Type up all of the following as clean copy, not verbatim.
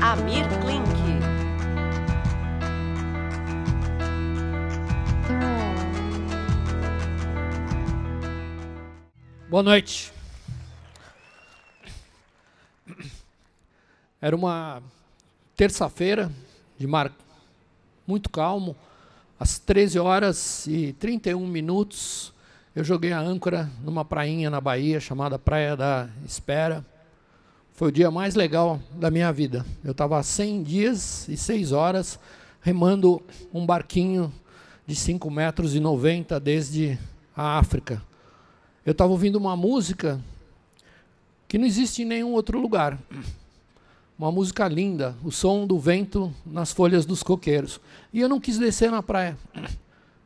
Amir Klink. Boa noite. Era uma terça-feira de mar muito calmo. Às 13h31, eu joguei a âncora numa prainha na Bahia, chamada Praia da Espera. Foi o dia mais legal da minha vida. Eu estava há 100 dias e 6 horas remando um barquinho de 5,90 metros desde a África. Eu estava ouvindo uma música que não existe em nenhum outro lugar. Uma música linda, o som do vento nas folhas dos coqueiros. E eu não quis descer na praia.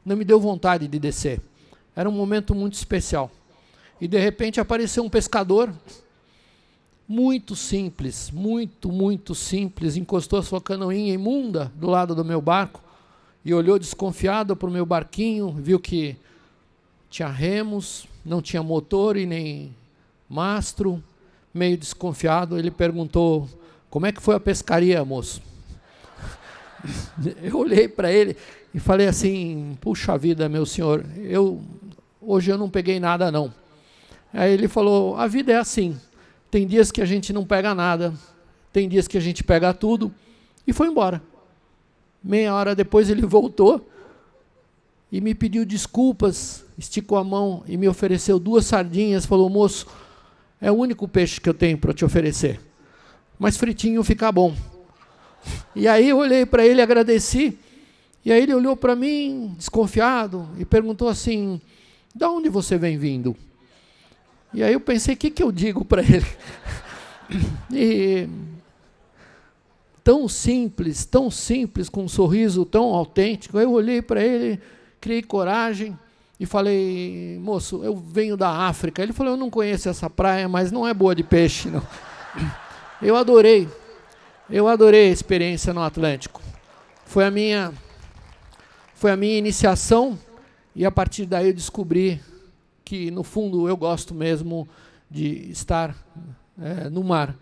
Não me deu vontade de descer. Era um momento muito especial. E, de repente, apareceu um pescador muito simples, muito simples, encostou a sua canoinha imunda do lado do meu barco e olhou desconfiado para o meu barquinho, viu que tinha remos, não tinha motor e nem mastro. Meio desconfiado, ele perguntou: como é que foi a pescaria, moço? Eu olhei para ele e falei assim: puxa vida, meu senhor, hoje eu não peguei nada, não. Aí ele falou: a vida é assim, tem dias que a gente não pega nada, tem dias que a gente pega tudo, e foi embora. Meia hora depois ele voltou e me pediu desculpas, esticou a mão e me ofereceu 2 sardinhas, falou: moço, é o único peixe que eu tenho para te oferecer, mas fritinho fica bom. E aí eu olhei para ele, agradeci, e aí ele olhou para mim, desconfiado, e perguntou assim: de onde você vem vindo? E aí eu pensei, o que eu digo para ele? E tão simples, com um sorriso tão autêntico, eu olhei para ele, criei coragem, e falei: moço, eu venho da África. Ele falou: eu não conheço essa praia, mas não é boa de peixe, não. Eu adorei a experiência no Atlântico. Foi a minha iniciação, e a partir daí eu descobri que, no fundo, eu gosto mesmo de estar no mar.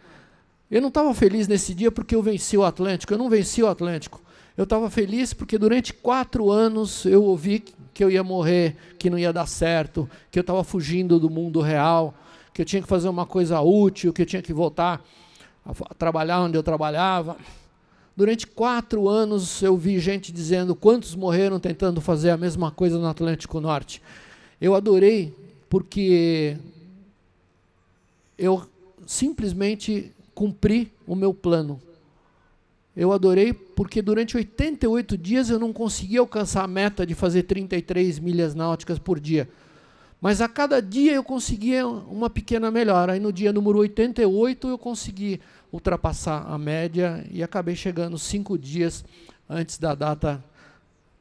Eu não estava feliz nesse dia porque eu venci o Atlântico, eu não venci o Atlântico. Eu estava feliz porque durante 4 anos eu ouvi que eu ia morrer, que não ia dar certo, que eu estava fugindo do mundo real, que eu tinha que fazer uma coisa útil, que eu tinha que voltar a trabalhar onde eu trabalhava. Durante 4 anos eu vi gente dizendo quantos morreram tentando fazer a mesma coisa no Atlântico Norte. Eu adorei porque eu simplesmente cumpri o meu plano. Eu adorei porque durante 88 dias eu não consegui alcançar a meta de fazer 33 milhas náuticas por dia. Mas a cada dia eu conseguia uma pequena melhora. Aí no dia número 88 eu consegui ultrapassar a média e acabei chegando 5 dias antes da data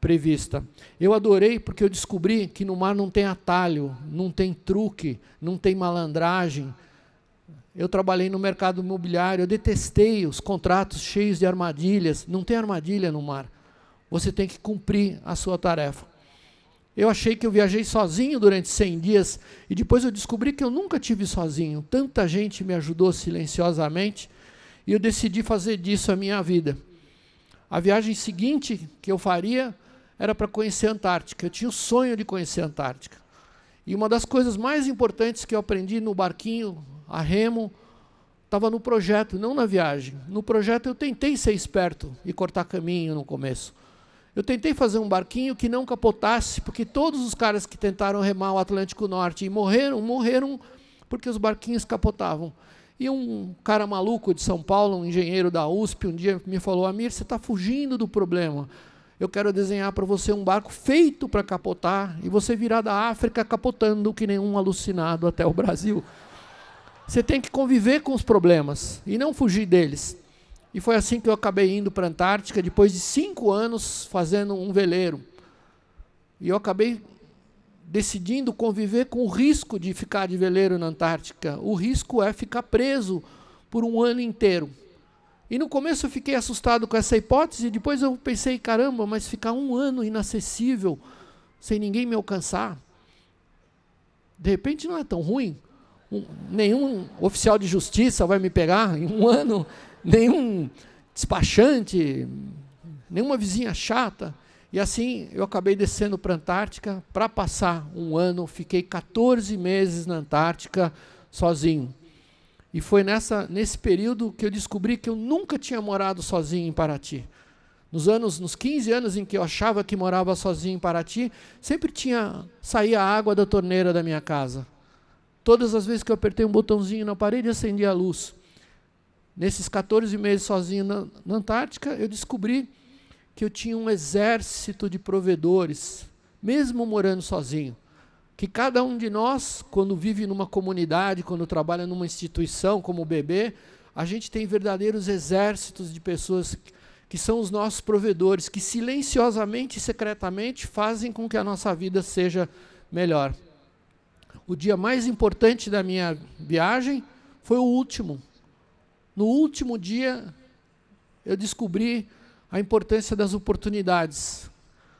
prevista. Eu adorei porque eu descobri que no mar não tem atalho, não tem truque, não tem malandragem. Eu trabalhei no mercado imobiliário, eu detestei os contratos cheios de armadilhas. Não tem armadilha no mar. Você tem que cumprir a sua tarefa. Eu achei que eu viajei sozinho durante 100 dias e depois eu descobri que eu nunca tive sozinho. Tanta gente me ajudou silenciosamente e eu decidi fazer disso a minha vida. A viagem seguinte que eu faria era para conhecer a Antártica. Eu tinha o sonho de conhecer a Antártica. E uma das coisas mais importantes que eu aprendi no barquinho a remo estava no projeto, não na viagem. No projeto eu tentei ser esperto e cortar caminho no começo. Eu tentei fazer um barquinho que não capotasse, porque todos os caras que tentaram remar o Atlântico Norte e morreram porque os barquinhos capotavam. E um cara maluco de São Paulo, um engenheiro da USP, um dia me falou: Amir, você está fugindo do problema. Eu quero desenhar para você um barco feito para capotar e você virá da África capotando que nem um alucinado até o Brasil. Você tem que conviver com os problemas e não fugir deles. E foi assim que eu acabei indo para a Antártica, depois de 5 anos fazendo um veleiro. E eu acabei decidindo conviver com o risco de ficar de veleiro na Antártica. O risco é ficar preso por 1 ano inteiro. E no começo eu fiquei assustado com essa hipótese, depois eu pensei: caramba, mas ficar 1 ano inacessível, sem ninguém me alcançar, de repente não é tão ruim. Nenhum oficial de justiça vai me pegar em 1 ano, nenhum despachante, nenhuma vizinha chata. E assim eu acabei descendo para a Antártica para passar um ano. Fiquei 14 meses na Antártica sozinho. E foi nesse período que eu descobri que eu nunca tinha morado sozinho em Paraty. Nos 15 anos em que eu achava que morava sozinho em Paraty, sempre saía água da torneira da minha casa. Todas as vezes que eu apertei um botãozinho na parede, acendia a luz. Nesses 14 meses sozinho na Antártica, eu descobri que eu tinha um exército de provedores, mesmo morando sozinho. Que cada um de nós, quando vive numa comunidade, quando trabalha numa instituição como o BB, a gente tem verdadeiros exércitos de pessoas que são os nossos provedores, que silenciosamente e secretamente fazem com que a nossa vida seja melhor. O dia mais importante da minha viagem foi o último. No último dia, eu descobri a importância das oportunidades,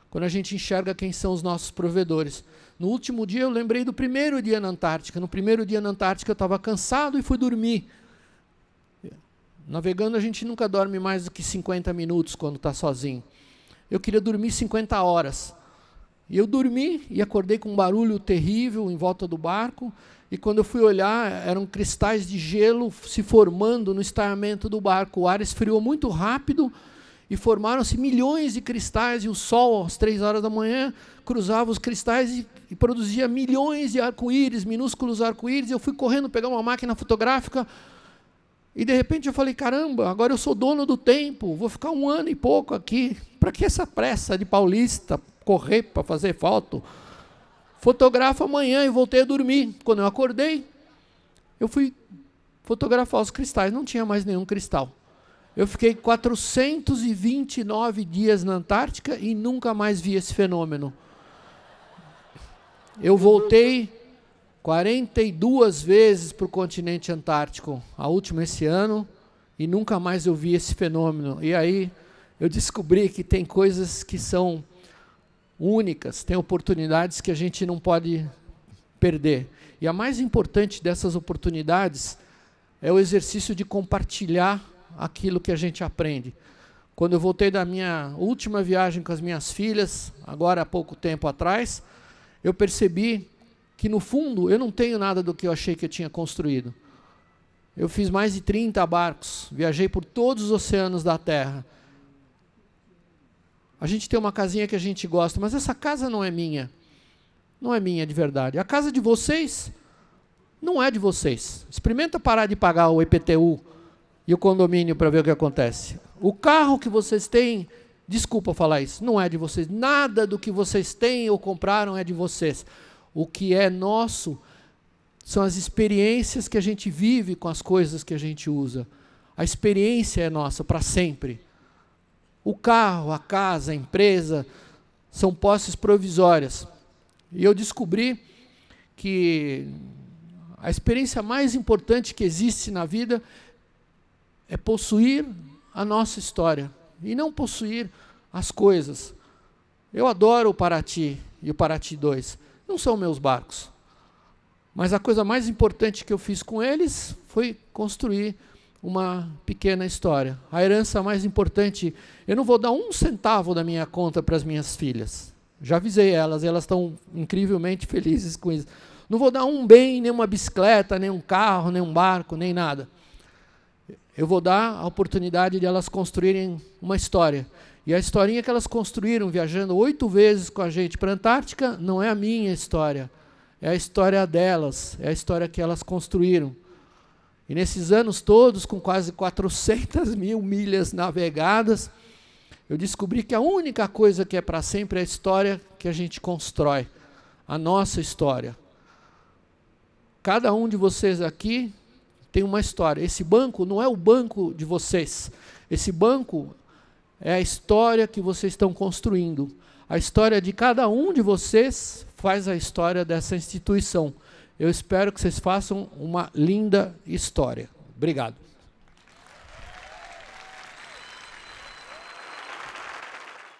quando a gente enxerga quem são os nossos provedores. No último dia, eu lembrei do primeiro dia na Antártica. No primeiro dia na Antártica, eu estava cansado e fui dormir. Navegando, a gente nunca dorme mais do que 50 minutos quando está sozinho. Eu queria dormir 50 horas. E eu dormi e acordei com um barulho terrível em volta do barco. E quando eu fui olhar, eram cristais de gelo se formando no estaiamento do barco. O ar esfriou muito rápido e formaram-se milhões de cristais. E o sol, às 3 horas da manhã, cruzava os cristais e produzia milhões de arco-íris, minúsculos arco-íris. Eu fui correndo pegar uma máquina fotográfica. E, de repente, eu falei, caramba, agora eu sou dono do tempo, vou ficar 1 ano e pouco aqui. Para que essa pressa de paulista correr para fazer foto? Fotografa amanhã e voltei a dormir. Quando eu acordei, eu fui fotografar os cristais. Não tinha mais nenhum cristal. Eu fiquei 429 dias na Antártica e nunca mais vi esse fenômeno. Eu voltei 42 vezes para o continente antártico, a última esse ano, e nunca mais eu vi esse fenômeno. E aí eu descobri que tem coisas que são únicas, tem oportunidades que a gente não pode perder. E a mais importante dessas oportunidades é o exercício de compartilhar aquilo que a gente aprende. Quando eu voltei da minha última viagem com as minhas filhas, agora há pouco tempo atrás, eu percebi que, no fundo, eu não tenho nada do que eu achei que eu tinha construído. Eu fiz mais de 30 barcos, viajei por todos os oceanos da Terra. A gente tem uma casinha que a gente gosta, mas essa casa não é minha. Não é minha de verdade. A casa de vocês não é de vocês. Experimenta parar de pagar o IPTU e o condomínio para ver o que acontece. O carro que vocês têm, desculpa falar isso, não é de vocês. Nada do que vocês têm ou compraram é de vocês. O que é nosso são as experiências que a gente vive com as coisas que a gente usa. A experiência é nossa para sempre. O carro, a casa, a empresa são posses provisórias. E eu descobri que a experiência mais importante que existe na vida é possuir a nossa história e não possuir as coisas. Eu adoro o Paraty e o Paraty 2. Não são meus barcos. Mas a coisa mais importante que eu fiz com eles foi construir uma pequena história. A herança mais importante, eu não vou dar 1 centavo da minha conta para as minhas filhas. Já avisei elas, e elas estão incrivelmente felizes com isso. Não vou dar um bem, nem uma bicicleta, nem um carro, nem um barco, nem nada. Eu vou dar a oportunidade de elas construírem uma história. E a historinha que elas construíram, viajando 8 vezes com a gente para a Antártica, não é a minha história. É a história delas, é a história que elas construíram. E nesses anos todos, com quase 400 mil milhas navegadas, eu descobri que a única coisa que é para sempre é a história que a gente constrói. A nossa história. Cada um de vocês aqui tem uma história. Esse banco não é o banco de vocês. Esse banco é a história que vocês estão construindo. A história de cada um de vocês faz a história dessa instituição. Eu espero que vocês façam uma linda história. Obrigado.